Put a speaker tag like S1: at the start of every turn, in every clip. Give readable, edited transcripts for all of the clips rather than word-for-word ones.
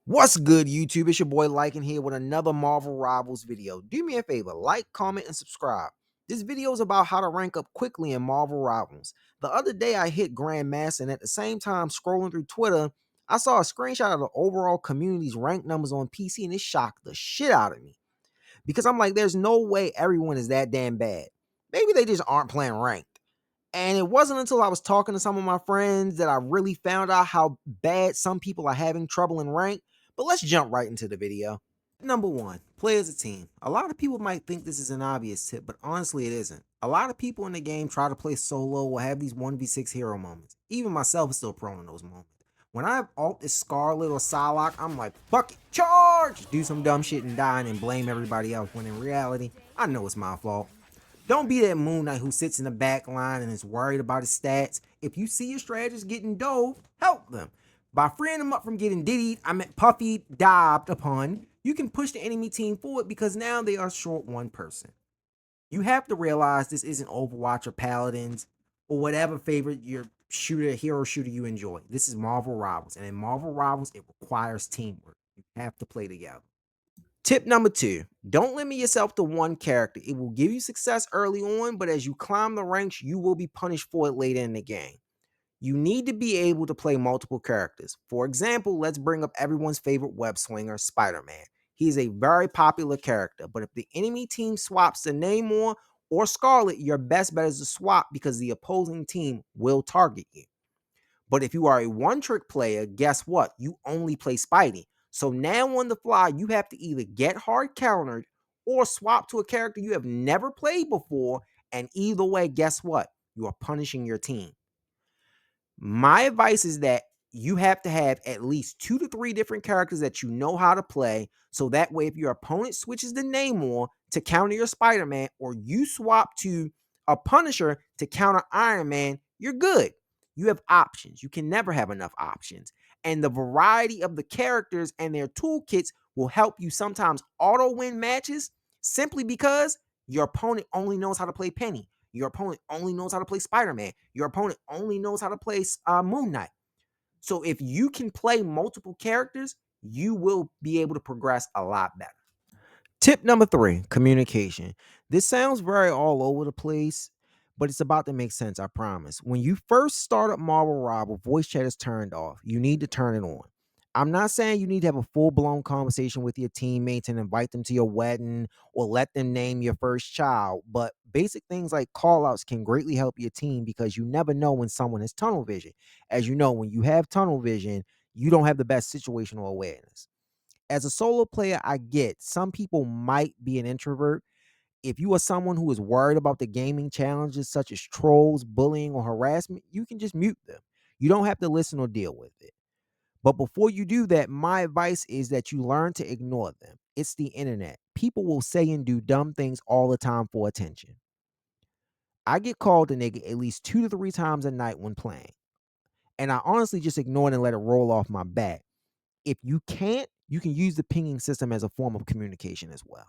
S1: What's good, YouTube? It's your boy Lycan here with another Marvel Rivals video. Do me a favor, like, comment, and subscribe. This video is about how to rank up quickly in Marvel Rivals. The other day I hit Grandmaster, and at the same time scrolling through Twitter, I saw a screenshot of the overall community's rank numbers on PC, and it shocked the shit out of me. Because I'm like, there's no way everyone is that damn bad. Maybe they just aren't playing ranked. And it wasn't until I was talking to some of my friends that I really found out how bad some people are having trouble in rank. But let's jump right into the video. Number one, play as a team. A lot of people might think this is an obvious tip, but honestly it isn't. A lot of people in the game try to play solo or have these 1v6 hero moments. Even myself is still prone to those moments. When I ult this Scarlet or Psylocke, I'm like, fuck it, charge! Do some dumb shit and die and blame everybody else, when in reality, I know it's my fault. Don't be that Moon Knight who sits in the back line and is worried about his stats. If you see your strategist getting dove, help them. By freeing them up from getting puffy dabbed upon, you can push the enemy team forward because now they are short one person. You have to realize this isn't Overwatch or Paladins or whatever favorite your hero shooter you enjoy. This is Marvel Rivals, and in Marvel Rivals, it requires teamwork. You have to play together. Tip number 2, don't limit yourself to one character. It will give you success early on, but as you climb the ranks, you will be punished for it later in the game. You need to be able to play multiple characters. For example, let's bring up everyone's favorite web swinger, Spider-Man. He is a very popular character, but if the enemy team swaps to Namor or Scarlet, your best bet is to swap because the opposing team will target you. But if you are a one-trick player, guess what? You only play Spidey. So now on the fly, you have to either get hard countered or swap to a character you have never played before. And either way, guess what? You are punishing your team. My advice is that you have to have at least 2 to 3 different characters that you know how to play. So that way, if your opponent switches to Namor to counter your Spider-Man, or you swap to a Punisher to counter Iron Man, you're good. You have options. You can never have enough options. And the variety of the characters and their toolkits will help you sometimes auto win matches simply because your opponent only knows how to play Penny. Your opponent only knows how to play Spider-Man. Your opponent only knows how to play Moon Knight. So if you can play multiple characters, you will be able to progress a lot better. Tip number 3, communication. This sounds very all over the place, but it's about to make sense, I promise. When you first start up Marvel Rival, voice chat is turned off. You need to turn it on. I'm not saying you need to have a full-blown conversation with your teammates and invite them to your wedding or let them name your first child, but basic things like call-outs can greatly help your team because you never know when someone has tunnel vision. As you know, when you have tunnel vision, you don't have the best situational awareness. As a solo player, I get some people might be an introvert. If you are someone who is worried about the gaming challenges such as trolls, bullying, or harassment, you can just mute them. You don't have to listen or deal with it. But before you do that, my advice is that you learn to ignore them. It's the internet. People will say and do dumb things all the time for attention. I get called a nigga at least 2 to 3 times a night when playing. And I honestly just ignore it and let it roll off my back. If you can't, you can use the pinging system as a form of communication as well.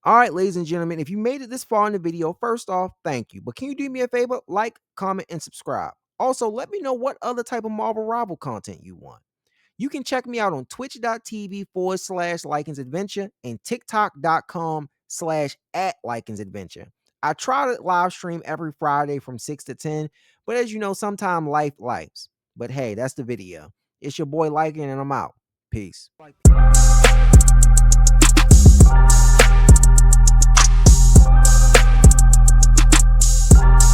S1: All right, ladies and gentlemen, if you made it this far in the video, first off, thank you. But can you do me a favor? Like, comment, and subscribe. Also, let me know what other type of Marvel Rival content you want. You can check me out on twitch.tv/LycansAdventure and tiktok.com/@LycansAdventure. I try to live stream every Friday from 6 to 10, but as you know, sometimes lives. But hey, that's the video. It's your boy Lycan, and I'm out. Peace.